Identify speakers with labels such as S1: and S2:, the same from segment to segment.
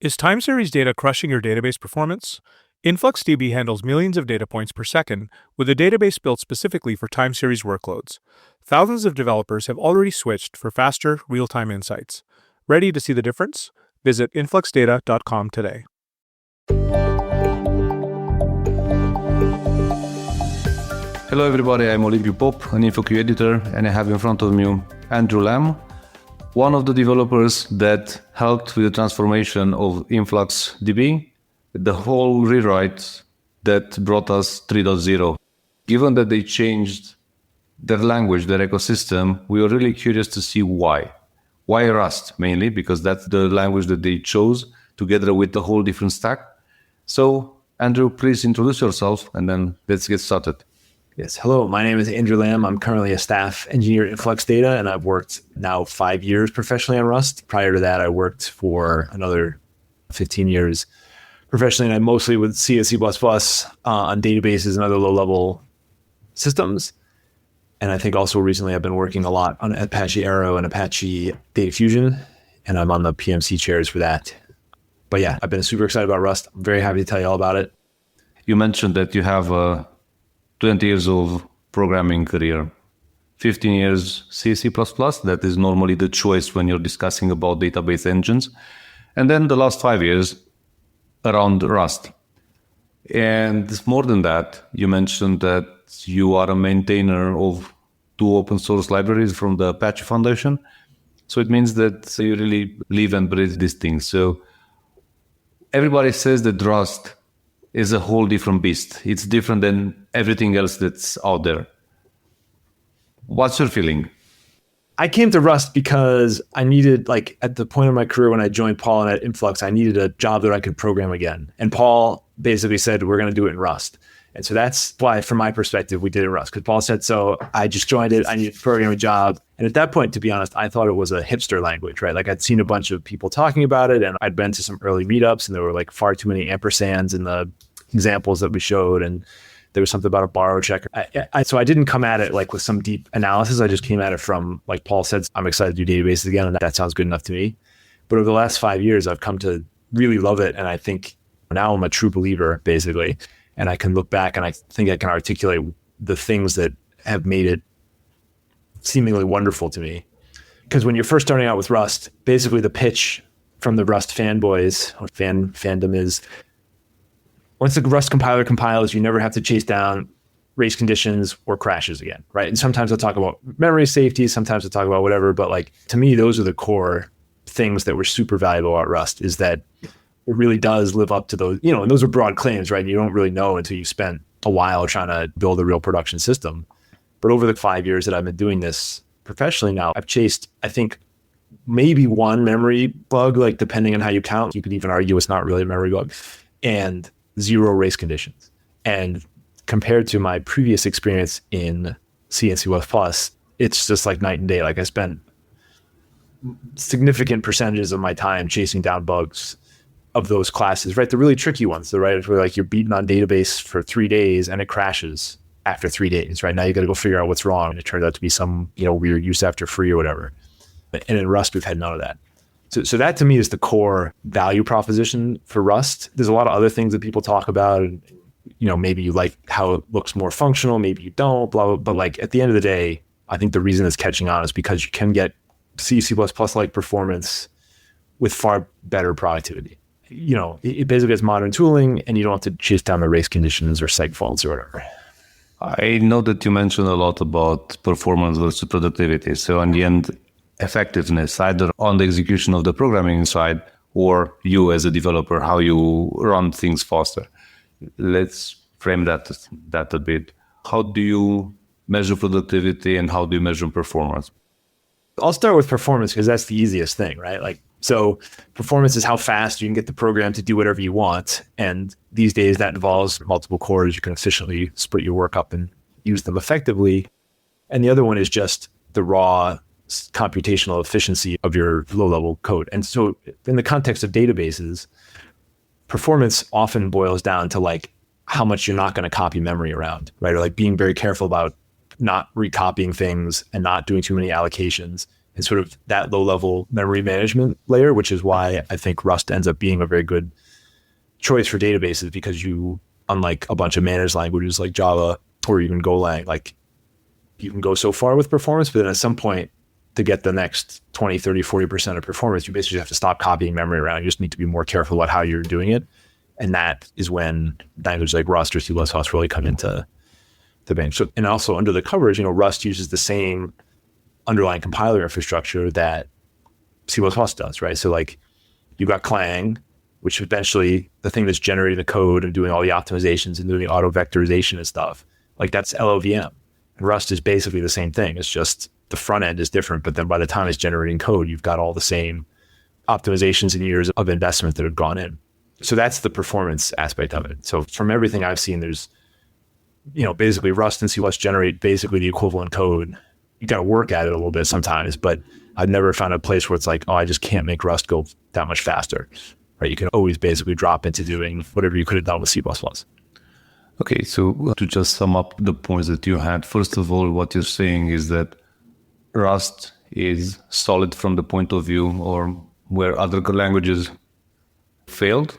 S1: Is time series data crushing your database performance? InfluxDB handles millions of data points per second with a database built specifically for time series workloads. Thousands of developers have already switched for faster, real-time insights. Ready to see the difference? Visit influxdata.com today.
S2: Hello everybody, I'm Olivier Pop, an InfoQ editor, and I have in front of me Andrew Lamb, one of the developers that helped with the transformation of InfluxDB, the whole rewrite that brought us 3.0. Given that they changed their language, their ecosystem, we were really curious to see why. Why Rust mainly, because that's the language that they chose together with the whole different stack. So Andrew, please introduce yourself and then let's get started.
S3: Yes. Hello, my name is Andrew Lamb. I'm currently a staff engineer at InfluxData, and I've worked now 5 years professionally on Rust. Prior to that, I worked for another 15 years professionally, and I mostly with C and C++ on databases and other low-level systems. And I think also recently I've been working a lot on Apache Arrow and Apache Data Fusion, and I'm on the PMC chairs for that. But yeah, I've been super excited about Rust. I'm very happy to tell you all about it.
S2: You mentioned that you have 20 years of programming career, 15 years C, C++, that is normally the choice when you're discussing about database engines. And then the last 5 years around Rust. And more than that, you mentioned that you are a maintainer of 2 open source libraries from the Apache Foundation. So it means that you really live and breathe these things. So everybody says that Rust is a whole different beast. It's different than everything else that's out there. What's your feeling?
S3: I came to Rust because I needed, like at the point of my career when I joined Paul and at Influx, I needed a job that I could program again. And Paul basically said, we're going to do it in Rust. And so that's why, from my perspective, we did it in Rust. Because Paul said, so I just joined it. I needed a programming job. And at that point, to be honest, I thought it was a hipster language, right? Like I'd seen a bunch of people talking about it, and I'd been to some early meetups, and there were like far too many ampersands in the examples that we showed. And there was something about a borrow checker. So I didn't come at it like with some deep analysis. I just came at it from, like Paul said, I'm excited to do databases again, and that sounds good enough to me. But over the last 5 years, I've come to really love it. And I think now I'm a true believer, basically. And I can look back and I think I can articulate the things that have made it seemingly wonderful to me. Because when you're first starting out with Rust, basically the pitch from the Rust fanboys, or fandom is, once the Rust compiler compiles, you never have to chase down race conditions or crashes again, right? And sometimes I'll talk about memory safety, sometimes I'll talk about whatever, but like to me, those are the core things that were super valuable about Rust, is that it really does live up to those, and those are broad claims, right? You don't really know until you spent a while trying to build a real production system. But over the 5 years that I've been doing this professionally now, I've chased, I think, maybe one memory bug, like depending on how you count. You could even argue it's not really a memory bug, and 0 race conditions. And compared to my previous experience in C and C++, it's just like night and day. Like I spent significant percentages of my time chasing down bugs of those classes, right? The really tricky ones, right? Where like you're beaten on database for 3 days and it crashes after 3 days, right? Now you got to go figure out what's wrong. And it turned out to be some, weird use after free or whatever. And in Rust, we've had none of that. So that to me is the core value proposition for Rust. There's a lot of other things that people talk about, and maybe you like how it looks more functional, maybe you don't, blah, blah. But like at the end of the day, I think the reason it's catching on is because you can get C, C++ like performance with far better productivity. It basically has modern tooling, and you don't have to chase down the race conditions or seg faults or whatever.
S2: I know that you mentioned a lot about performance versus productivity. So in the end, effectiveness, either on the execution of the programming side or you as a developer, how you run things faster. Let's frame that a bit. How do you measure productivity and how do you measure performance?
S3: I'll start with performance because that's the easiest thing, right? So performance is how fast you can get the program to do whatever you want. And these days that involves multiple cores. You can efficiently split your work up and use them effectively. And the other one is just the raw computational efficiency of your low-level code. And so in the context of databases, performance often boils down to like how much you're not going to copy memory around, right? Or like being very careful about not recopying things and not doing too many allocations and sort of that low-level memory management layer, which is why I think Rust ends up being a very good choice for databases, because you, unlike a bunch of managed languages like Java or even Golang, like you can go so far with performance, but then at some point to get the next 20, 30, 40% of performance, you basically have to stop copying memory around. You just need to be more careful about how you're doing it. And that is when languages like Rust or C++ really come into the bench. So, and also under the covers, Rust uses the same underlying compiler infrastructure that C++ does, right? So like you got Clang, which eventually the thing that's generating the code and doing all the optimizations and doing auto vectorization and stuff, like that's LLVM. And Rust is basically the same thing. It's just the front end is different, but then by the time it's generating code, you've got all the same optimizations and years of investment that have gone in. So that's the performance aspect of it. So from everything I've seen, there's, basically Rust and C++ generate basically the equivalent code. You got to work at it a little bit sometimes, but I've never found a place where it's like, oh, I just can't make Rust go that much faster, right? You can always basically drop into doing whatever you could have done with C++.
S2: Okay, so to just sum up the points that you had, first of all, what you're saying is that Rust is solid from the point of view or where other languages failed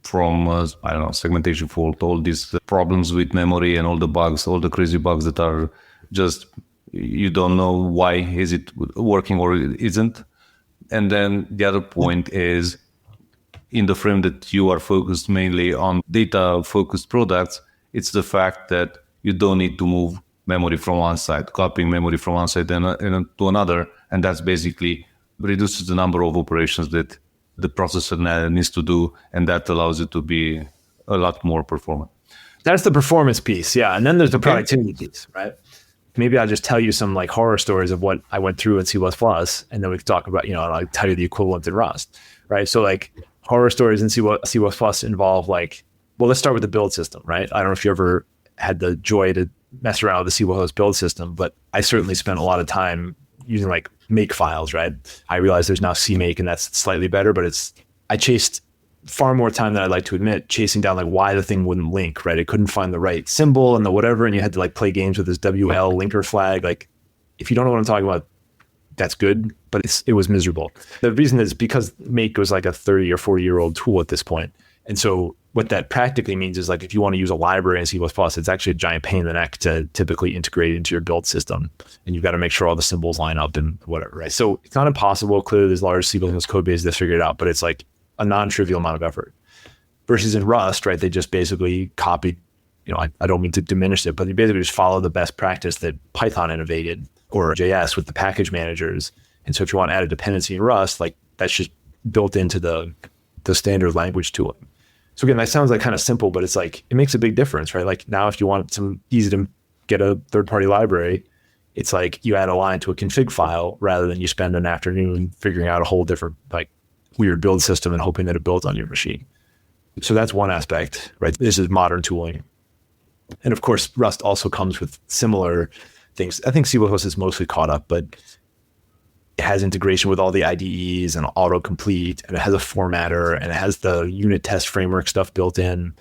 S2: from, segmentation fault, all these problems with memory and all the bugs, all the crazy bugs that are just, you don't know why is it working or it isn't. And then the other point is in the frame that you are focused mainly on data-focused products, it's the fact that you don't need to move memory from one side, copying memory from one side and to another. And that's basically reduces the number of operations that the processor needs to do. And that allows it to be a lot more performant.
S3: That's the performance piece. Yeah. And then there's the productivity piece, right? Maybe I'll just tell you some like horror stories of what I went through in C++, and then we can talk about, and I'll tell you the equivalent in Rust, right? So like horror stories in C++ involve like, well, let's start with the build system, right? I don't know if you ever had the joy to mess around with the C++ build system, but I certainly spent a lot of time using like make files, right? I realize there's now CMake and that's slightly better, but I chased far more time than I'd like to admit, chasing down like why the thing wouldn't link, right? It couldn't find the right symbol and the whatever, and you had to like play games with this WL linker flag. Like, if you don't know what I'm talking about, that's good, but it was miserable. The reason is because make was like a 30 or 40-year-old tool at this point. And so what that practically means is like if you want to use a library in C++, it's actually a giant pain in the neck to typically integrate into your build system. And you've got to make sure all the symbols line up and whatever, right? So it's not impossible. Clearly, there's large C++ code bases that figure it out, but it's like a non-trivial amount of effort. Versus in Rust, right, they just basically copied, I don't mean to diminish it, but they basically just follow the best practice that Python innovated or JS with the package managers. And so if you want to add a dependency in Rust, like that's just built into the standard language tooling. So again, that sounds like kind of simple, but it's like, it makes a big difference, right? Like now if you want some easy to get a third-party library, it's like you add a line to a config file rather than you spend an afternoon figuring out a whole different like weird build system and hoping that it builds on your machine. So that's one aspect, right? This is modern tooling. And of course, Rust also comes with similar things. I think C++ is mostly caught up, but it has integration with all the IDEs and autocomplete, and it has a formatter, and it has the unit test framework stuff built in,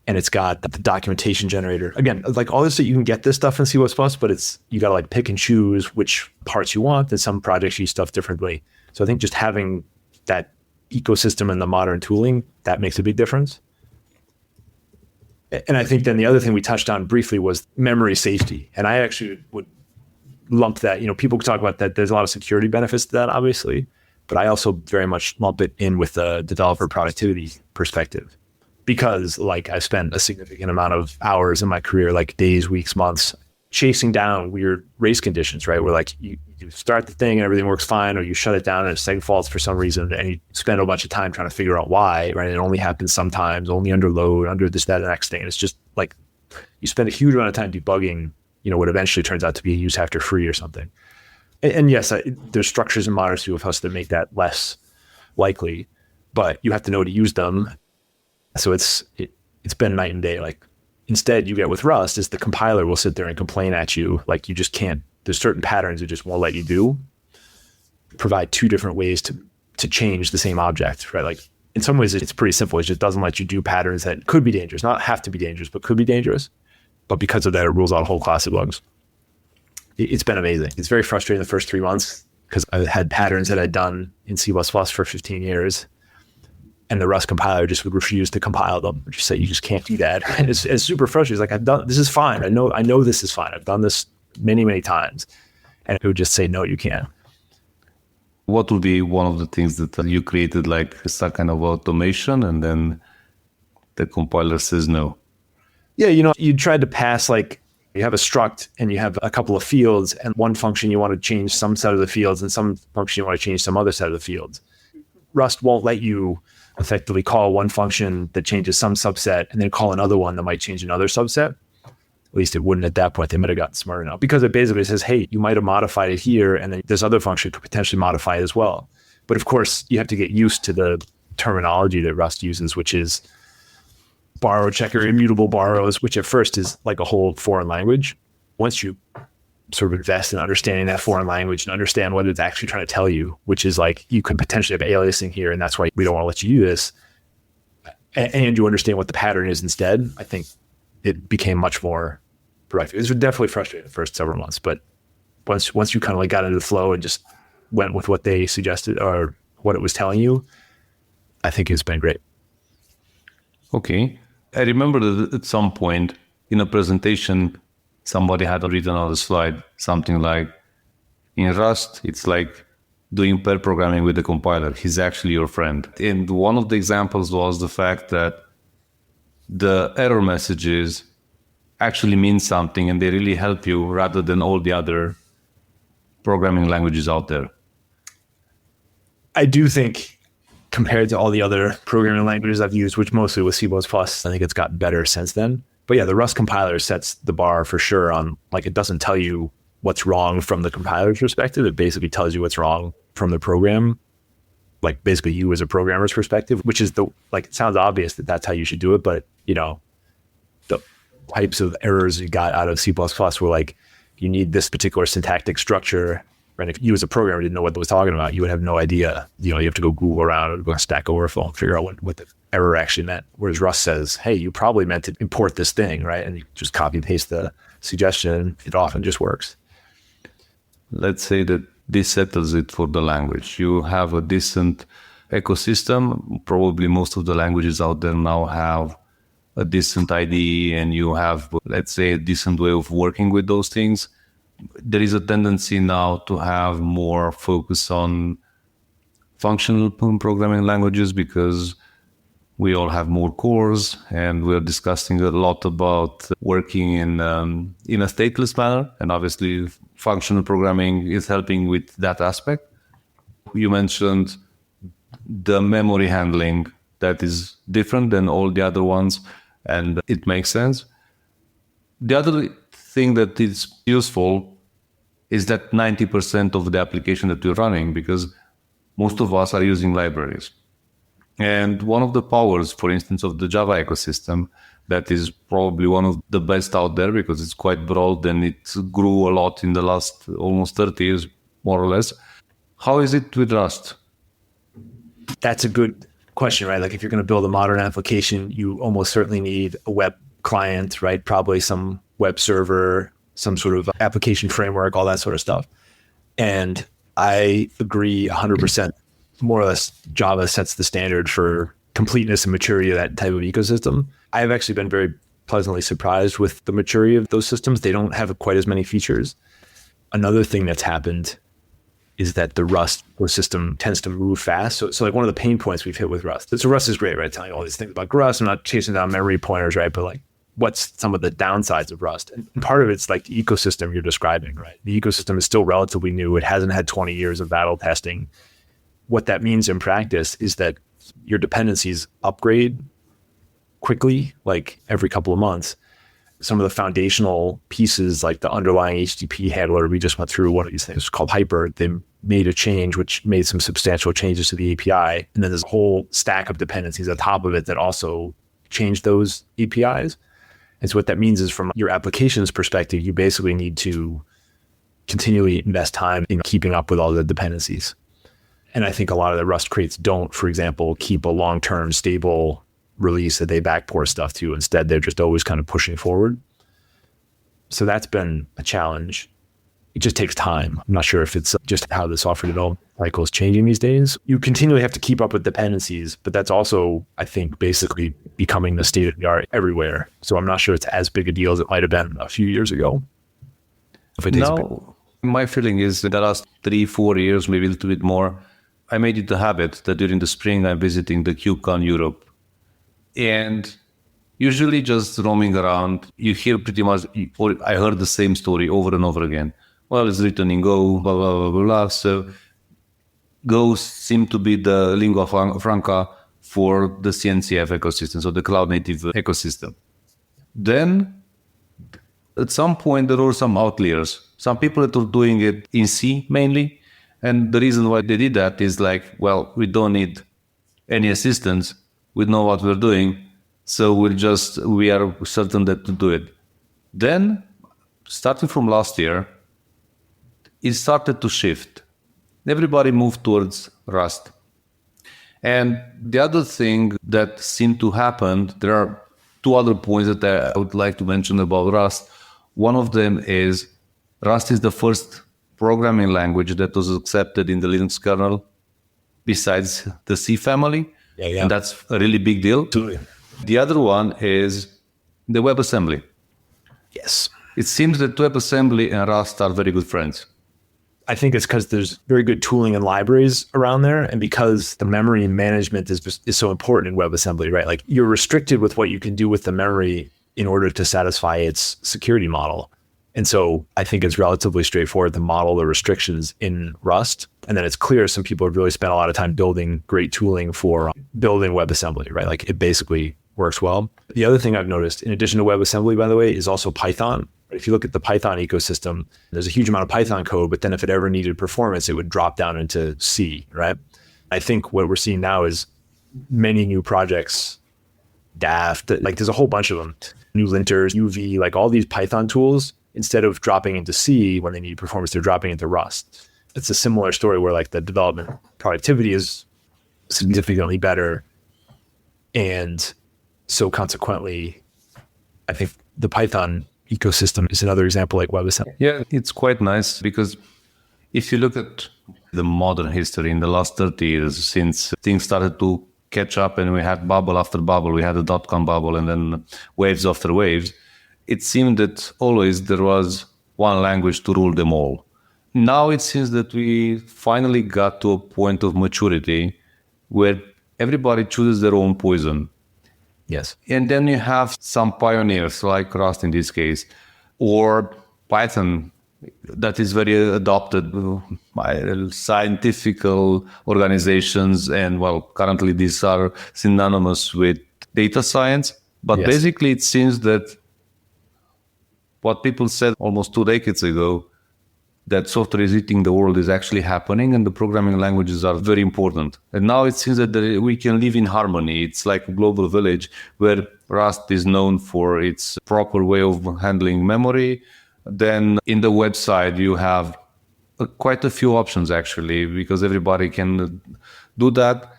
S3: and it's got the documentation generator. Again, like all this, you can get this stuff in C++, but you got to like pick and choose which parts you want, and some projects use stuff differently. So I think just having that ecosystem and the modern tooling, that makes a big difference. And I think then the other thing we touched on briefly was memory safety. And I actually would lump that, people talk about that. There's a lot of security benefits to that, obviously, but I also very much lump it in with the developer productivity perspective, because like I spent a significant amount of hours in my career, like days, weeks, months, chasing down weird race conditions, right? Where like you start the thing and everything works fine, or you shut it down and it's saying faults for some reason, and you spend a bunch of time trying to figure out why, right? It only happens sometimes, only under load, under this, that, and the next thing. And it's just like you spend a huge amount of time debugging, what eventually turns out to be a use after free or something. And yes, there's structures in modern C++ that make that less likely, but you have to know how to use them. So it's been night and day. Like instead you get with Rust is the compiler will sit there and complain at you. Like you just can't, there's certain patterns it just won't let you do. Provide two different ways to change the same object, right? Like in some ways it's pretty simple. It just doesn't let you do patterns that could be dangerous, not have to be dangerous, but could be dangerous. But because of that, it rules out a whole class of bugs. It's been amazing. It's very frustrating the first 3 months because I had patterns that I'd done in C++ for 15 years. And the Rust compiler just would refuse to compile them. Just say, you just can't do that. And it's super frustrating. It's like, this is fine. I know this is fine. I've done this many, many times. And it would just say, no, you can't.
S2: What would be one of the things that you created, like some kind of automation, and then the compiler says no?
S3: Yeah, you tried to pass, like, you have a struct and you have a couple of fields, and one function you want to change some set of the fields and some function you want to change some other set of the fields. Rust won't let you effectively call one function that changes some subset and then call another one that might change another subset. At least it wouldn't at that point. They might have gotten smart enough, because it basically says, hey, you might have modified it here, and then this other function could potentially modify it as well. But of course, you have to get used to the terminology that Rust uses, which is borrow checker, immutable borrows, which at first is like a whole foreign language. Once you sort of invest in understanding that foreign language and understand what it's actually trying to tell you, which is like, you could potentially have aliasing here, and that's why we don't want to let you do this, and you understand what the pattern is instead, I think it became much more productive. It was definitely frustrating the first several months, but once you kind of like got into the flow and just went with what they suggested or what it was telling you, I think it's been great.
S2: Okay. I remember that at some point in a presentation, somebody had written on the slide something like, in Rust, it's like doing pair programming with the compiler. He's actually your friend. And one of the examples was the fact that the error messages actually mean something, and they really help you rather than all the other programming languages out there.
S3: I do think, compared to all the other programming languages I've used, which mostly was C++, I think it's gotten better since then. But yeah, the Rust compiler sets the bar for sure on, like, it doesn't tell you what's wrong from the compiler's perspective. It basically tells you what's wrong from the program, like basically you as a programmer's perspective, which is it sounds obvious that that's how you should do it. But, the types of errors you got out of C++ were like, you need this particular syntactic structure. And if you as a programmer didn't know what it was talking about, you would have no idea. You have to go Google around or go on Stack Overflow and figure out what the error actually meant. Whereas Rust says, hey, you probably meant to import this thing, right? And you just copy and paste the suggestion. It often just works.
S2: Let's say that this settles it for the language. You have a decent ecosystem. Probably most of the languages out there now have a decent IDE, and you have, let's say, a decent way of working with those things. There is a tendency now to have more focus on functional programming languages because we all have more cores, and we're discussing a lot about working in a stateless manner. And obviously, functional programming is helping with that aspect. You mentioned the memory handling that is different than all the other ones, and it makes sense. The other thing that is useful is that 90% of the application that you're running, because most of us are using libraries. And one of the powers, for instance, of the Java ecosystem, that is probably one of the best out there because it's quite broad and it grew a lot in the last almost 30 years, more or less. How is it with Rust?
S3: That's a good question, right? Like, if you're going to build a modern application, you almost certainly need a web client, right? Probably some web server, some sort of application framework, all that sort of stuff. And I agree 100%. More or less, Java sets the standard for completeness and maturity of that type of ecosystem. I've actually been very pleasantly surprised with the maturity of those systems. They don't have quite as many features. Another thing that's happened is that the Rust system tends to move fast. So like one of the pain points we've hit with Rust. So Rust is great, right? Telling you all these things about Rust. I'm not chasing down memory pointers, right? But like, what's some of the downsides of Rust? And part of it's like the ecosystem you're describing, right? The ecosystem is still relatively new. It hasn't had 20 years of battle testing. What that means in practice is that your dependencies upgrade quickly, like every couple of months. Some of the foundational pieces, like the underlying HTTP handler, we just went through one of these things called Hyper. They made a change, which made some substantial changes to the API. And then there's a whole stack of dependencies on top of it that also changed those APIs. And so what that means is, from your application's perspective, you basically need to continually invest time in keeping up with all the dependencies. And I think a lot of the Rust crates don't, for example, keep a long-term stable release that they backport stuff to. Instead, they're just always kind of pushing forward. So that's been a challenge. it just takes time. I'm not sure if it's just how the software development cycle is changing these days. You continually have to keep up with dependencies, but that's also, I think, basically becoming the state of the art everywhere. So I'm not sure it's as big a deal as it might have been a few years ago. If it takes
S2: my feeling is that the last 3-4 years, maybe a little bit more, I made it a habit that during the spring I'm visiting the QCon Europe. And usually just roaming around, you hear pretty much, or I heard the same story over and over again. Well, it's written in Go, blah, blah, blah, blah, blah. So Go seemed to be the lingua franca for the CNCF ecosystem, so the cloud native ecosystem. Then at some point, there were some outliers. Some people that were doing it in C mainly. And the reason why they did that is like, well, we don't need any assistance. We know what we're doing. So we are certain that to do it. Then, starting from last year, it started to shift. Everybody moved towards Rust. And the other thing that seemed to happen, there are two other points that I would like to mention about Rust. One of them is Rust is the first programming language that was accepted in the Linux kernel besides the C family.
S3: Yeah.
S2: And that's a really big deal.
S3: Absolutely.
S2: The other one is the WebAssembly.
S3: Yes.
S2: It seems that WebAssembly and Rust are very good friends.
S3: I think it's because there's very good tooling and libraries around there, and because the memory management is so important in WebAssembly, right? Like you're restricted with what you can do with the memory in order to satisfy its security model. And so I think it's relatively straightforward to model the restrictions in Rust. And then it's clear some people have really spent a lot of time building great tooling for building WebAssembly, right? Like it basically works well. The other thing I've noticed, in addition to WebAssembly, by the way, is also Python. If you look at the Python ecosystem, there's a huge amount of Python code, but then if it ever needed performance, it would drop down into C, right? I think what we're seeing now is many new projects, Daft, like there's a whole bunch of them, new linters, UV, like all these Python tools, instead of dropping into C when they need performance, they're dropping into Rust. It's a similar story where like the development productivity is significantly better. And so consequently, I think the Python ecosystem is another example like WebAssembly.
S2: Yeah, it's quite nice because if you look at the modern history in the last 30 years, since things started to catch up and we had bubble after bubble, we had the dot-com bubble and then waves after waves, it seemed that always there was one language to rule them all. Now it seems that we finally got to a point of maturity where everybody chooses their own poison.
S3: Yes.
S2: And then you have some pioneers like Rust in this case, or Python that is very adopted by scientific organizations. And well, currently these are synonymous with data science. But
S3: Yes.
S2: Basically it seems that what people said almost 2 decades ago, that software is eating the world, is actually happening, and the programming languages are very important. And now it seems that we can live in harmony. It's like a global village where Rust is known for its proper way of handling memory. Then in the website, you have quite a few options actually, because everybody can do that.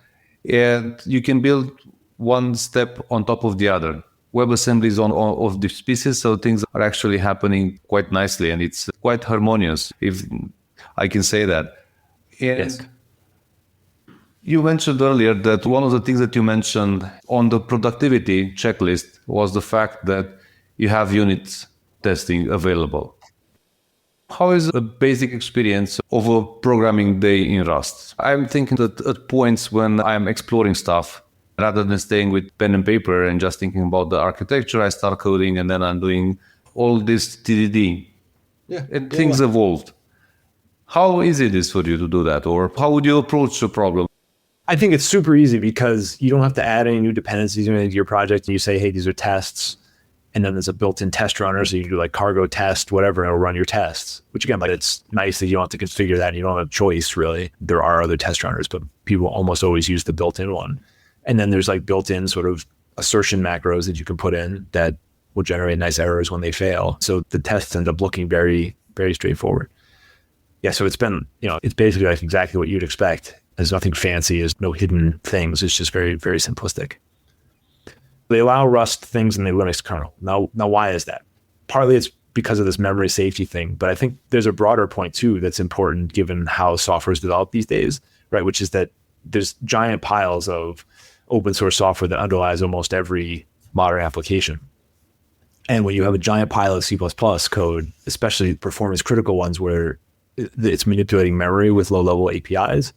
S2: And you can build one step on top of the other. WebAssembly is on of these pieces, so things are actually happening quite nicely, and it's quite harmonious, if I can say that. And
S3: Yes.
S2: You mentioned earlier that one of the things that you mentioned on the productivity checklist was the fact that you have unit testing available. How is a basic experience of a programming day in Rust? I'm thinking that at points when I'm exploring stuff, rather than staying with pen and paper and just thinking about the architecture, I start coding and then I'm doing all this TDD.
S3: Yeah.
S2: And things evolved. How easy it is for you to do that? Or how would you approach the problem?
S3: I think it's super easy because you don't have to add any new dependencies into your project. You say, hey, these are tests. And then there's a built-in test runner. So you can do like cargo test, whatever, and it'll run your tests. Which again, like it's nice that you don't have to configure that and you don't have a choice really. There are other test runners, but people almost always use the built-in one. And then there's like built-in sort of assertion macros that you can put in that will generate nice errors when they fail. So the tests end up looking very, very straightforward. Yeah, so it's been, it's basically like exactly what you'd expect. There's nothing fancy, there's no hidden things. It's just very, very simplistic. They allow Rust things in the Linux kernel. Now why is that? Partly it's because of this memory safety thing. But I think there's a broader point too that's important given how software is developed these days, right? Which is that there's giant piles of open source software that underlies almost every modern application. And when you have a giant pile of C++ code, especially performance critical ones where it's manipulating memory with low level APIs,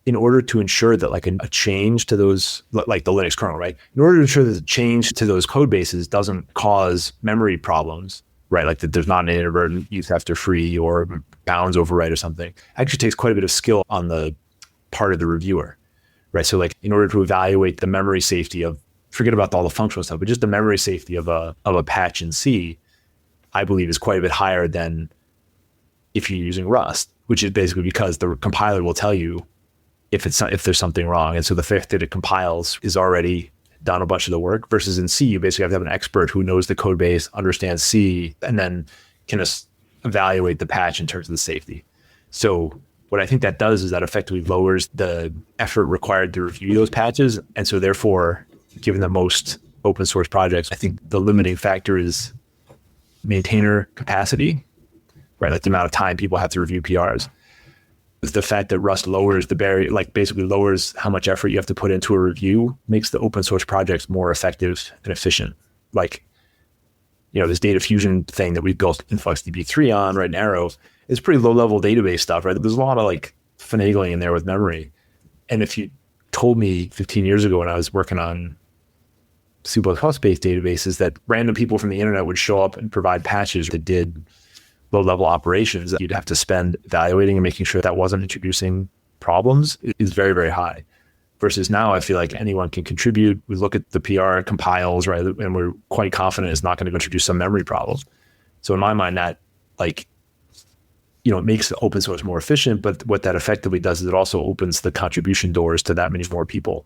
S3: in order to ensure that like a change to those, like the Linux kernel, right? In order to ensure that the change to those code bases doesn't cause memory problems, right? Like that there's not an inadvertent use after free or bounds overwrite or something, actually takes quite a bit of skill on the part of the reviewer, right? So like in order to evaluate the memory safety of, forget about all the functional stuff, but just the memory safety of a patch in C, I believe is quite a bit higher than if you're using Rust, which is basically because the compiler will tell you if there's something wrong. And so the fact that it compiles is already done a bunch of the work, versus in C, you basically have to have an expert who knows the code base, understands C, and then can evaluate the patch in terms of the safety. So what I think that does is that effectively lowers the effort required to review those patches. And so therefore, given the most open source projects, I think the limiting factor is maintainer capacity, right? Like the amount of time people have to review PRs. The fact that Rust lowers the barrier, like basically lowers how much effort you have to put into a review, makes the open source projects more effective and efficient. Like, this data fusion thing that we built InfluxDB3 on, right, in Arrow, is pretty low level database stuff, right? There's a lot of like finagling in there with memory. And if you told me 15 years ago when I was working on C++ based databases that random people from the internet would show up and provide patches that did low-level operations that you'd have to spend evaluating and making sure that wasn't introducing problems is very, very high. Versus now, I feel like anyone can contribute. We look at the PR compiles, right? And we're quite confident it's not going to introduce some memory problems. So in my mind, that it makes the open source more efficient, but what that effectively does is it also opens the contribution doors to that many more people.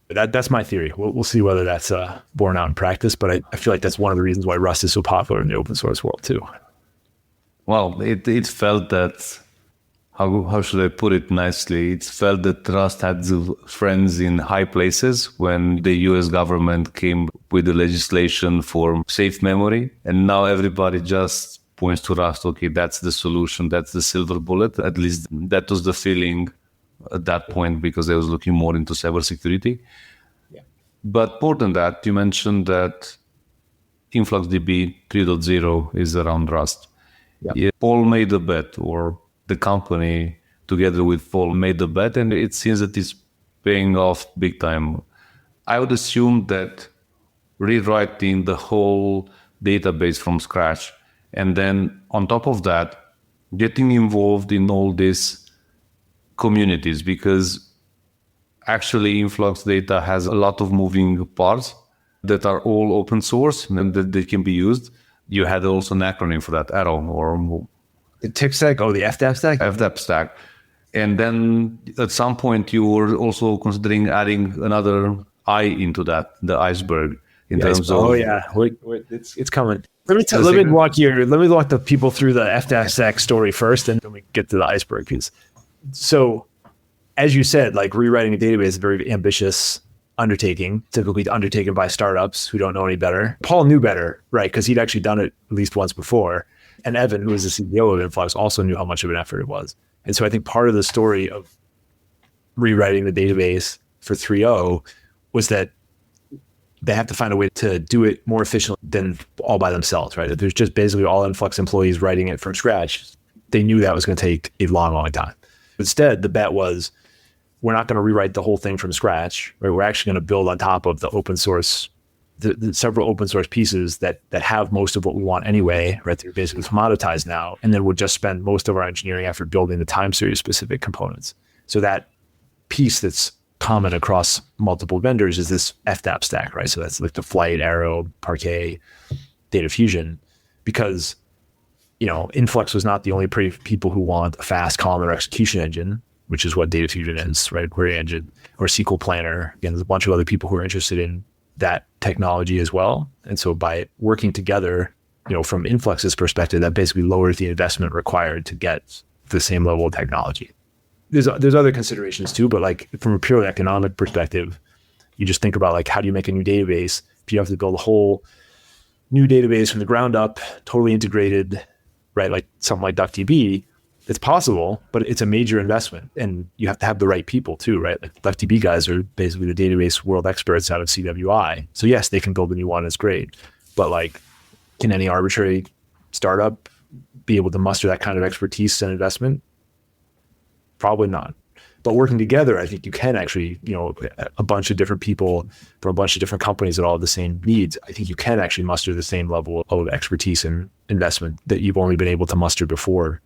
S3: That's my theory. We'll see whether that's borne out in practice, but I feel like that's one of the reasons why Rust is so popular in the open source world too.
S2: Well, it felt that, how should I put it nicely? It felt that Rust had friends in high places when the US government came with the legislation for safe memory. And now everybody just points to Rust. Okay, that's the solution. That's the silver bullet. At least that was the feeling at that point, because I was looking more into cybersecurity. Yeah. But more than that, you mentioned that InfluxDB 3.0 is around Rust. Yeah. Paul made a bet, or the company together with Paul made a bet, and it seems that it's paying off big time. I would assume that rewriting the whole database from scratch, and then on top of that, getting involved in all these communities, because actually Influx data has a lot of moving parts that are all open source and that they can be used. You had also an acronym for that, Arrow, or
S3: the TIC stack, the FDAP stack?
S2: FDAP stack. And then at some point you were also considering adding another I into that, the iceberg, in terms of...
S3: Oh yeah, wait, it's coming. Let me walk the people through the FDAP stack story first, and then we get to the iceberg piece. So, as you said, like rewriting a database is a very ambitious undertaking, typically undertaken by startups who don't know any better. Paul knew better, right? Because he'd actually done it at least once before. And Evan, who was the CEO of Influx, also knew how much of an effort it was. And so I think part of the story of rewriting the database for 3.0 was that they have to find a way to do it more efficiently than all by themselves, right? If there's just basically all Influx employees writing it from scratch, they knew that was going to take a long, long time. Instead, the bet was, we're not going to rewrite the whole thing from scratch, right? We're actually going to build on top of the open source, the several open source pieces that have most of what we want anyway, right? They're basically commoditized now. And then we'll just spend most of our engineering effort building the time series specific components. So that piece that's common across multiple vendors is this FDAP stack, right? So that's like the Flight, Arrow, Parquet, Data Fusion, because Influx was not the only people who want a fast columnar execution engine, which is what Data Fusion is, right? Query engine or SQL Planner. Again, there's a bunch of other people who are interested in that technology as well. And so by working together, from Influx's perspective, that basically lowers the investment required to get the same level of technology. There's other considerations too, but like from a purely economic perspective, you just think about like, how do you make a new database if you have to build a whole new database from the ground up, totally integrated, right? Like something like DuckDB, it's possible, but it's a major investment, and you have to have the right people too, right? Like DuckDB guys are basically the database world experts out of CWI. So yes, they can build a new one. It's great. But like, can any arbitrary startup be able to muster that kind of expertise and investment? Probably not. But working together, I think you can actually, a bunch of different people from a bunch of different companies that all have the same needs. I think you can actually muster the same level of expertise and investment that you've only been able to muster before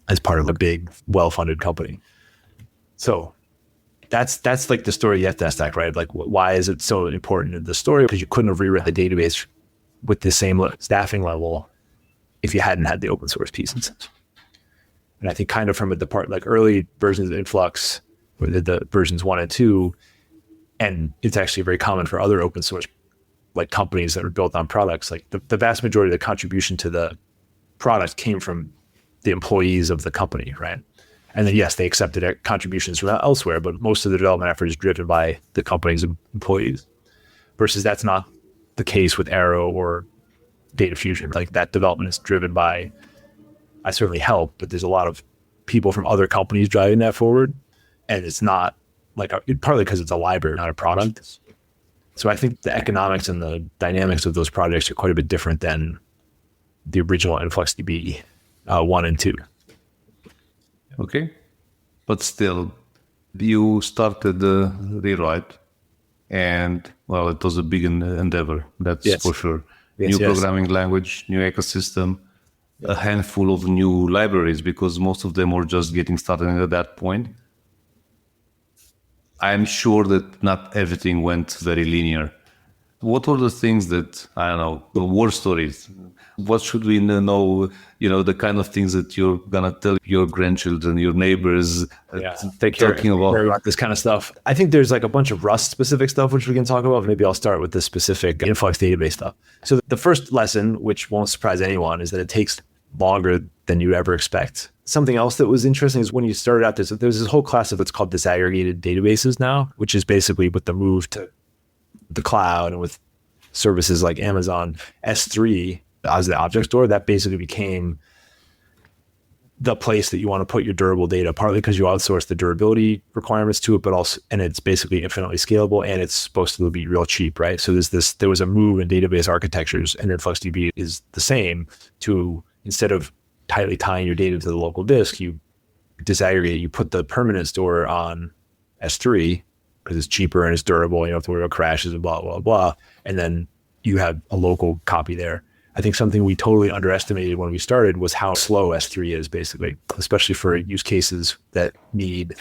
S3: as part of a big, well-funded company. So that's like the story you have to ask, right? Like, why is it so important in the story? Because you couldn't have rewritten the database with the same staffing level if you hadn't had the open source pieces. And I think kind of from like early versions of Influx, the versions 1 and 2, and it's actually very common for other open source like companies that were built on products, like the vast majority of the contribution to the product came from the employees of the company, right? And then yes, they accepted contributions from elsewhere, but most of the development effort is driven by the company's employees. Versus that's not the case with Arrow or Data Fusion. Like that development is driven by, I certainly help, but there's a lot of people from other companies driving that forward. And it's not like, partly because it's a library, not a product. So I think the economics and the dynamics of those projects are quite a bit different than the original InfluxDB 1 and 2.
S2: Okay. But still, you started the rewrite, and well, it was a big endeavor, that's for sure. New programming language, new ecosystem, a handful of new libraries, because most of them were just getting started at that point. I'm sure that not everything went very linear. What were the things that, I don't know, the war stories? What should we know, the kind of things that you're going to tell your grandchildren, your neighbors,
S3: take care about this kind of stuff. I think there's like a bunch of Rust specific stuff, which we can talk about. Maybe I'll start with the specific Influx database stuff. So the first lesson, which won't surprise anyone, is that it takes longer than you'd ever expect. Something else that was interesting is when you started out, there's this whole class of what's called disaggregated databases now, which is basically with the move to the cloud and with services like Amazon S3 as the object store, that basically became the place that you want to put your durable data, partly because you outsource the durability requirements to it, but also, and it's basically infinitely scalable, and it's supposed to be real cheap, right? So there was a move in database architectures, and InfluxDB is the same, to instead of tightly tying your data to the local disk, you disaggregate, you put the permanent store on S3 because it's cheaper and it's durable, you don't have to worry about crashes and blah, blah, blah. And then you have a local copy there. I think something we totally underestimated when we started was how slow S3 is, basically, especially for use cases that need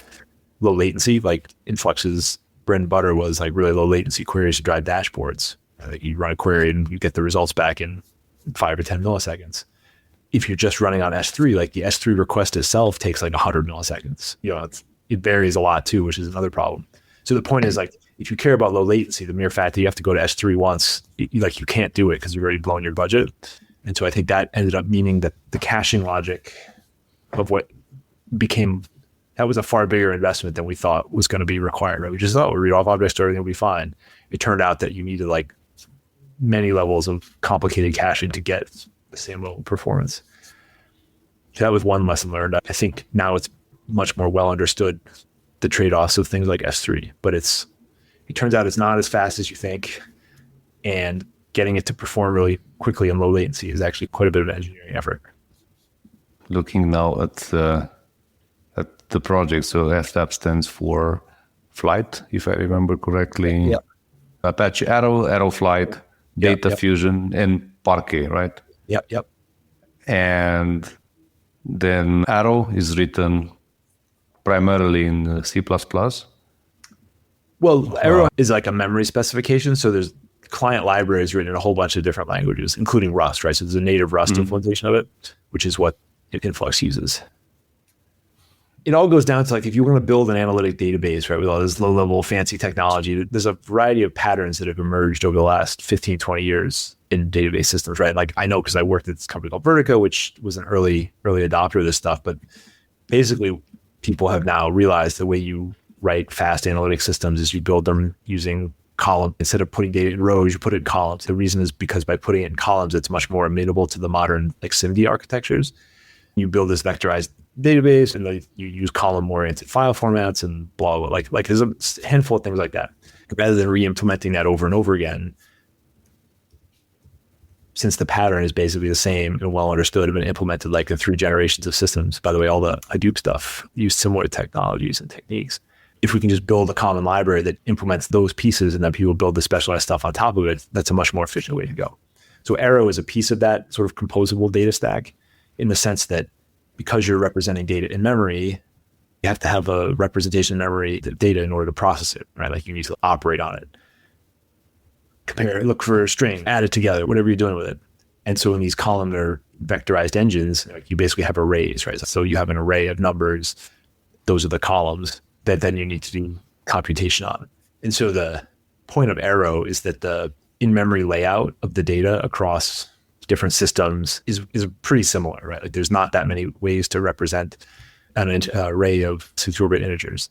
S3: low latency. Like Influx's bread and butter was like really low latency queries to drive dashboards. You run a query and you get the results back in 5 or 10 milliseconds. If you're just running on S3, like the S3 request itself takes like 100 milliseconds. It varies a lot too, which is another problem. So the point is, like, if you care about low latency, the mere fact that you have to go to S3 once, you can't do it because you've already blown your budget. And so I think that ended up meaning that the caching logic of what became, that was a far bigger investment than we thought was going to be required, right? We just thought, we'll read off object store, everything will be fine. It turned out that you needed like many levels of complicated caching to get the same level of performance. So that was one lesson learned. I think now it's much more well understood, the trade-offs of things like S3, but it turns out it's not as fast as you think, and getting it to perform really quickly in low latency is actually quite a bit of an engineering effort.
S2: Looking now at the project, so FLAP stands for Flight, if I remember correctly.
S3: Yeah.
S2: Apache Arrow Flight, Data Fusion, and Parquet, right?
S3: Yep.
S2: And then Arrow is written primarily in C++.
S3: Well, Arrow is like a memory specification. So there's client libraries written in a whole bunch of different languages, including Rust, right? So there's a native Rust implementation of it, which is what Influx uses. It all goes down to, like, if you want to build an analytic database, right, with all this low-level fancy technology, there's a variety of patterns that have emerged over the last 15, 20 years in database systems, right? Like, I know because I worked at this company called Vertica, which was an early adopter of this stuff. But basically, people have now realized the way you write fast analytic systems is you build them using column. Instead of putting data in rows, you put it in columns. The reason is because by putting it in columns, it's much more amenable to the modern like SIMD architectures. You build this vectorized database and you use column-oriented file formats and blah, blah, like there's a handful of things like that. Rather than re-implementing that over and over again, since the pattern is basically the same and well understood and been implemented like in 3 generations of systems. By the way, all the Hadoop stuff use similar technologies and techniques. If we can just build a common library that implements those pieces and then people build the specialized stuff on top of it, that's a much more efficient way to go. So Arrow is a piece of that sort of composable data stack in the sense that because you're representing data in memory, you have to have a representation in memory of data in order to process it, right? Like you need to operate on it. Compare, look for a string, add it together, whatever you're doing with it. And so in these columnar vectorized engines, like you basically have arrays, right? So you have an array of numbers. Those are the columns that then you need to do computation on. And so the point of Arrow is that the in-memory layout of the data across different systems is pretty similar, right? Like there's not that many ways to represent an array of 64-bit integers.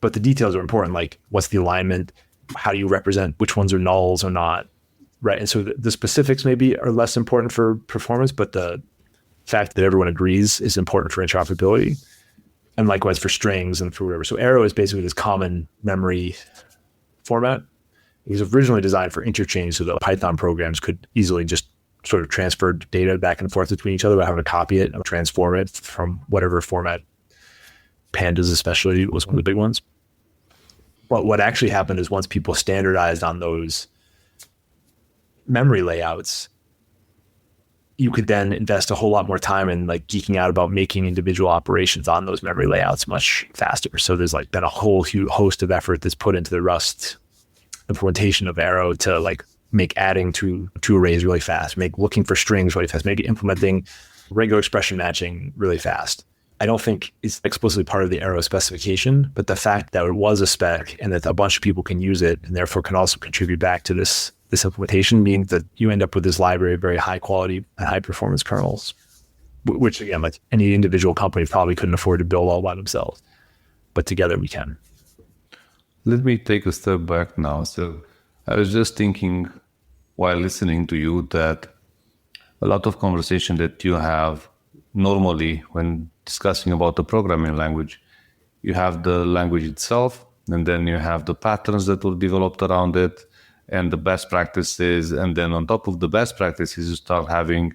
S3: But the details are important, like what's the alignment? How do you represent which ones are nulls or not, right? And so the specifics maybe are less important for performance, but the fact that everyone agrees is important for interoperability. And likewise for strings and for whatever. So Arrow is basically this common memory format. It was originally designed for interchange so that Python programs could easily just sort of transfer data back and forth between each other without having to copy it and transform it from whatever format. Pandas especially was one of the big ones. But what actually happened is once people standardized on those memory layouts, you could then invest a whole lot more time in like geeking out about making individual operations on those memory layouts much faster. So there's like been a whole huge host of effort that's put into the Rust implementation of Arrow to like make adding to arrays really fast, make looking for strings really fast, make implementing regular expression matching really fast. I don't think it's explicitly part of the Arrow specification, but the fact that it was a spec and that a bunch of people can use it and therefore can also contribute back to this implementation means that you end up with this library of very high quality and high performance kernels, which again, like any individual company probably couldn't afford to build all by themselves, but together we can.
S2: Let me take a step back now. So I was just thinking while listening to you that a lot of conversation that you have normally when discussing about the programming language, you have the language itself, and then you have the patterns that were developed around it and the best practices. And then on top of the best practices, you start having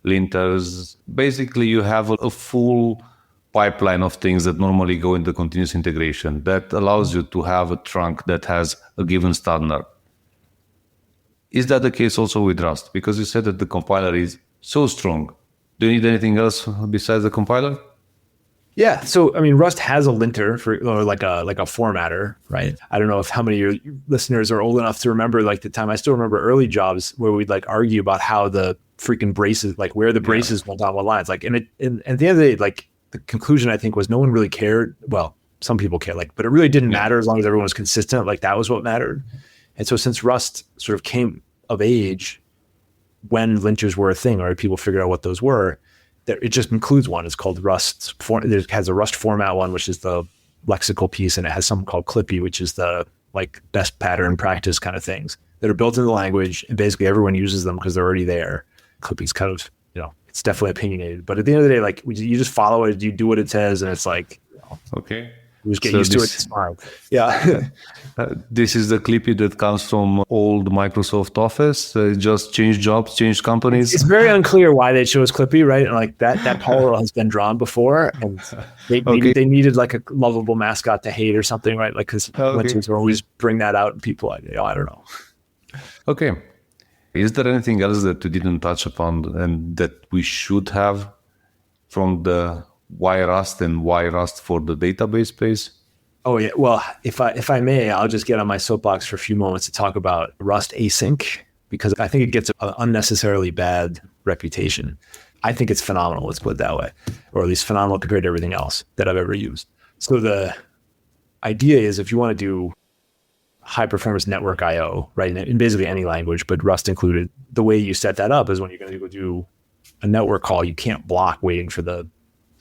S2: linters. Basically, you have a full pipeline of things that normally go into continuous integration that allows you to have a trunk that has a given standard. Is that the case also with Rust? Because you said that the compiler is so strong. Do you need anything else besides the compiler?
S3: Yeah. So, I mean, Rust has a linter or like a formatter, right? I don't know if how many of your listeners are old enough to remember like the time. I still remember early jobs where we'd like argue about how the freaking braces, like where the braces went on what lines. Like, and at the end of the day, like the conclusion I think was no one really cared. Well, some people care, like, but it really didn't matter as long as everyone was consistent. Like that was what mattered. And so since Rust sort of came of age when linters were a thing, or people figured out what those were, it just includes one. It's called Rust. It has a Rust format one, which is the lexical piece, and it has something called Clippy, which is the like best pattern practice kind of things that are built into the language, and basically everyone uses them because they're already there. Clippy's kind of, it's definitely opinionated, but at the end of the day, like you just follow it, you do what it says, and it's like,
S2: okay.
S3: You just get used to it. It's fine. Yeah.
S2: This is the Clippy that comes from old Microsoft Office. Just change jobs, change companies.
S3: It's very unclear why they chose Clippy, right? And like that parallel has been drawn before, and maybe they needed like a lovable mascot to hate or something, right? Like because winters will always bring that out in people. I don't know.
S2: Okay. Is there anything else that you didn't touch upon and that we should have from the why Rust and why Rust for the database space?
S3: Oh yeah. Well, if I may, I'll just get on my soapbox for a few moments to talk about Rust async, because I think it gets an unnecessarily bad reputation. I think it's phenomenal. Let's put it that way, or at least phenomenal compared to everything else that I've ever used. So the idea is if you want to do high performance network IO, right, in basically any language, but Rust included, the way you set that up is when you're going to go do a network call, you can't block waiting for the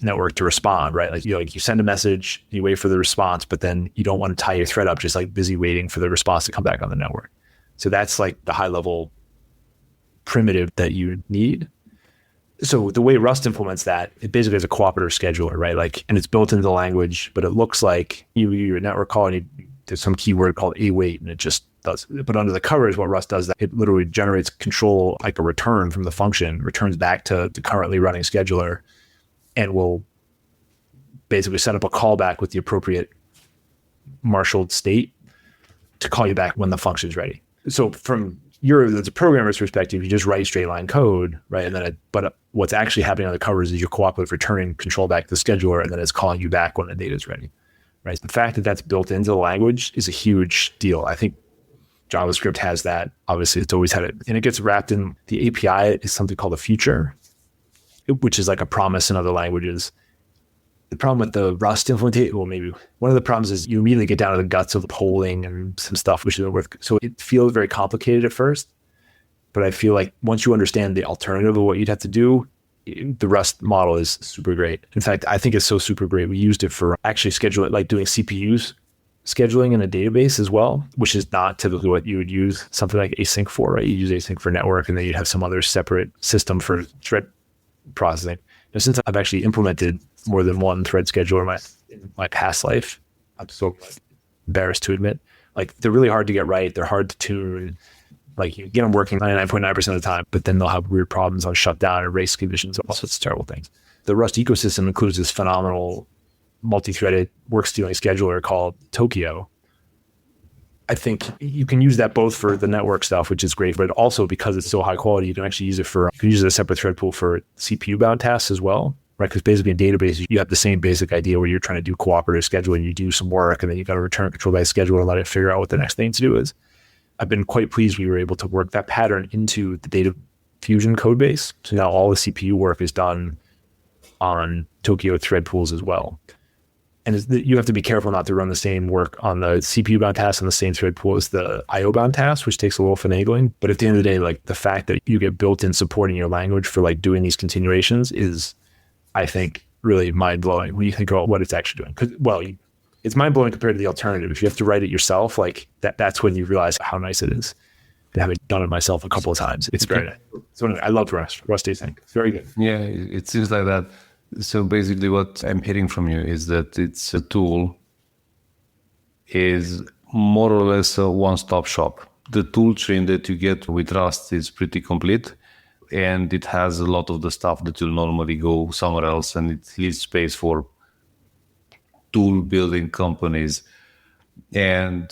S3: network to respond, right? Like you send a message, you wait for the response, but then you don't want to tie your thread up just like busy waiting for the response to come back on the network. So that's like the high level primitive that you need. So the way Rust implements that, it basically is a cooperative scheduler, right? Like, and it's built into the language, but it looks like you're a network call and there's some keyword called await, and it just does. But under the covers, what Rust does, it literally generates control, like a return from the function, returns back to the currently running scheduler, and will basically set up a callback with the appropriate marshaled state to call you back when the function is ready. So from as a programmer's perspective, you just write straight line code, right? And then, but what's actually happening on the covers is your cooperative returning control back to the scheduler, and then it's calling you back when the data is ready, right? The fact that that's built into the language is a huge deal. I think JavaScript has that. Obviously, it's always had it, and it gets wrapped in the API is something called a future, which is like a promise in other languages. The problem with the Rust implementation, well, maybe one of the problems is you immediately get down to the guts of the polling and some stuff, which isn't worth. So it feels very complicated at first, but I feel like once you understand the alternative of what you'd have to do, the Rust model is super great. In fact, I think it's so super great. We used it for actually scheduling, like doing CPUs scheduling in a database as well, which is not typically what you would use something like async for, right? You use async for network, and then you'd have some other separate system for thread processing. Now, since I've actually implemented more than one thread scheduler in my past life, I'm so embarrassed to admit, like they're really hard to get right. They're hard to tune. Like you get them working 99.9% of the time, but then they'll have weird problems on shutdown and race conditions, all sorts of terrible things. The Rust ecosystem includes this phenomenal multi-threaded work stealing scheduler called Tokyo. I think you can use that both for the network stuff, which is great, but also because it's so high quality, you can actually use it you can use it as a separate thread pool for CPU bound tasks as well, right? Because basically in database, you have the same basic idea where you're trying to do cooperative scheduling, you do some work, and then you got to return control by schedule and let it figure out what the next thing to do is. I've been quite pleased we were able to work that pattern into the Data Fusion code base. So now all the CPU work is done on Tokyo thread pools as well. And you have to be careful not to run the same work on the CPU bound task on the same thread pool as the IO bound task, which takes a little finagling. But at the end of the day, like the fact that you get built-in support in your language for like doing these continuations is, I think, really mind-blowing when you think about what it's actually doing. It's mind-blowing compared to the alternative. If you have to write it yourself, like that's when you realize how nice it is. And having done it myself a couple of times, it's very nice. So anyway, I love Rust async. It's very good.
S2: Yeah, it seems like that. So basically what I'm hearing from you is that it's a tool is more or less a one-stop shop. The tool chain that you get with Rust is pretty complete, and it has a lot of the stuff that will normally go somewhere else, and it leaves space for tool building companies. And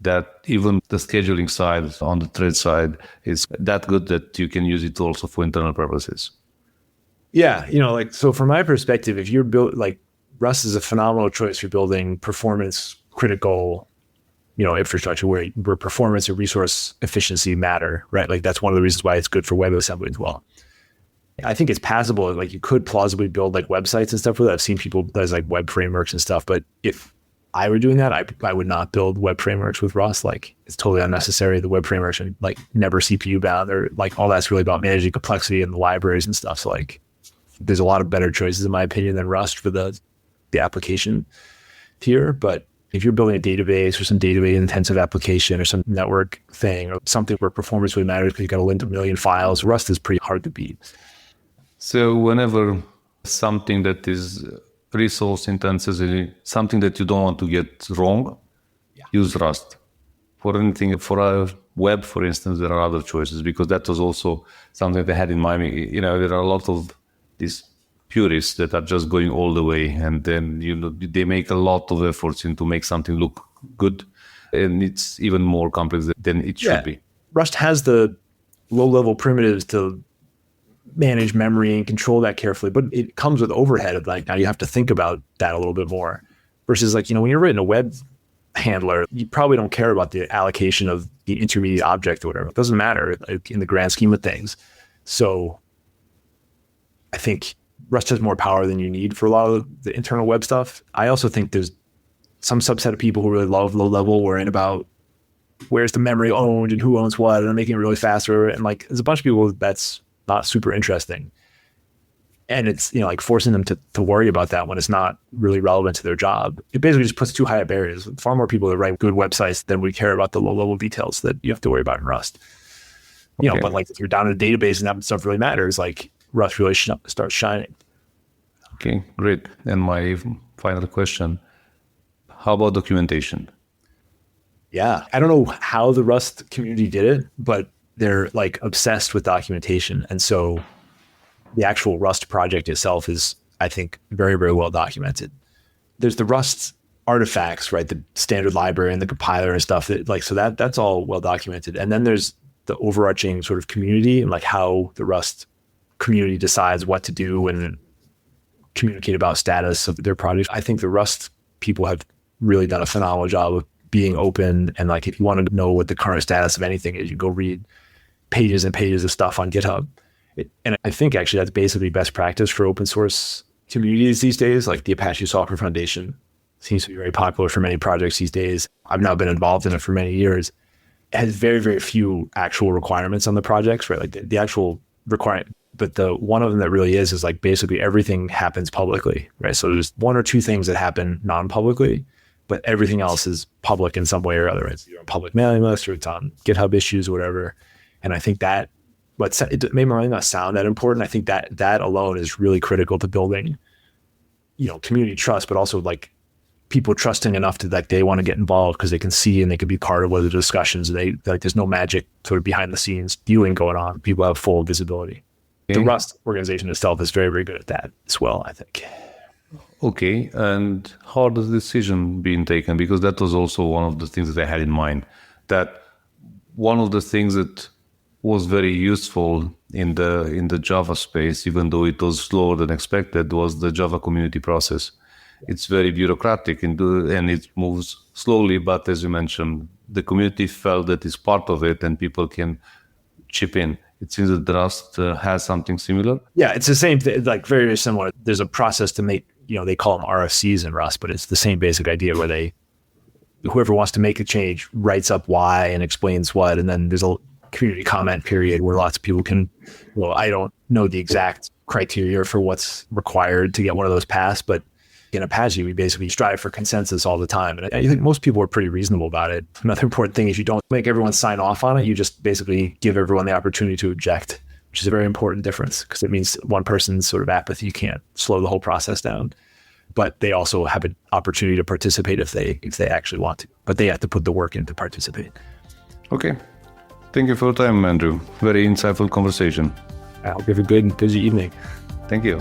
S2: that even the scheduling side on the thread side is that good that you can use it also for internal purposes.
S3: Yeah, so from my perspective, if you're Rust is a phenomenal choice for building performance critical, infrastructure where performance and resource efficiency matter, right? Like that's one of the reasons why it's good for WebAssembly as well. I think it's passable. Like you could plausibly build like websites and stuff with it. I've seen people that like web frameworks and stuff, but if I were doing that, I would not build web frameworks with Rust. Like it's totally unnecessary. The web frameworks are like never CPU bound, or like all that's really about managing complexity and the libraries and stuff. So like there's a lot of better choices in my opinion than Rust for the application tier. But if you're building a database or some database intensive application or some network thing or something where performance really matters because you got to link to a million files, Rust is pretty hard to beat.
S2: So whenever something that is resource intensive, something that you don't want to get wrong, use Rust. For anything, for a web, for instance, there are other choices, because that was also something they had in mind. There are a lot of these purists that are just going all the way, and then they make a lot of efforts into make something look good, and it's even more complex than it should be.
S3: Rust has the low-level primitives to manage memory and control that carefully, but it comes with overhead of like now you have to think about that a little bit more. Versus like when you're writing a web handler, you probably don't care about the allocation of the intermediate object or whatever. It doesn't matter in the grand scheme of things. So I think Rust has more power than you need for a lot of the internal web stuff. I also think there's some subset of people who really love low level, worrying about where's the memory owned and who owns what, and making it really faster. And like, there's a bunch of people that's not super interesting. And it's, like forcing them to worry about that when it's not really relevant to their job. It basically just puts too high a barriers. Far more people that write good websites than we care about the low level details that you have to worry about in Rust. But like if you're down in a database and that stuff really matters, like Rust really starts shining.
S2: Okay, great. And my final question, how about documentation?
S3: Yeah, I don't know how the Rust community did it, but they're like obsessed with documentation. And so the actual Rust project itself is, I think, very, very well documented. There's the Rust artifacts, right? The standard library and the compiler and stuff that's all well documented. And then there's the overarching sort of community and like how the Rust community decides what to do and communicate about status of their project. I think the Rust people have really done a phenomenal job of being open. And like, if you want to know what the current status of anything is, you go read pages and pages of stuff on GitHub. And I think actually that's basically best practice for open source communities these days. Like the Apache Software Foundation seems to be very popular for many projects these days. I've now been involved in it for many years. It has very, very few actual requirements on the projects, right? Like the actual requirement, but the one of them that really is like basically everything happens publicly, right? So there's one or two things that happen non-publicly, but everything else is public in some way or other. It's either on public mailing list or it's on GitHub issues or whatever. And I think that, but it may not sound that important. I think that alone is really critical to building, community trust, but also like people trusting enough to like they want to get involved because they can see and they can be part of the discussions. There's no magic sort of behind the scenes dealing going on. People have full visibility. Okay. The Rust organization itself is very, very good at that as well, I think.
S2: Okay, and how does the decision being taken? Because that was also one of the things that I had in mind. That one of the things that was very useful in the Java space, even though it was slower than expected, was the Java community process. It's very bureaucratic and it moves slowly, but as you mentioned, the community felt that it's part of it and people can chip in. It seems that Rust has something similar.
S3: Yeah, it's the same thing, like very, very similar. There's a process to make, they call them RFCs in Rust, but it's the same basic idea where whoever wants to make a change writes up why and explains what, and then there's a community comment period where lots of people can, I don't know the exact criteria for what's required to get one of those passed, but in Apache, we basically strive for consensus all the time. And I think most people are pretty reasonable about it. Another important thing is you don't make everyone sign off on it. You just basically give everyone the opportunity to object, which is a very important difference because it means one person's sort of apathy can't slow the whole process down. But they also have an opportunity to participate if they actually want to. But they have to put the work in to participate.
S2: Okay. Thank you for your time, Andrew. Very insightful conversation.
S3: I hope you have a good and busy evening.
S2: Thank you.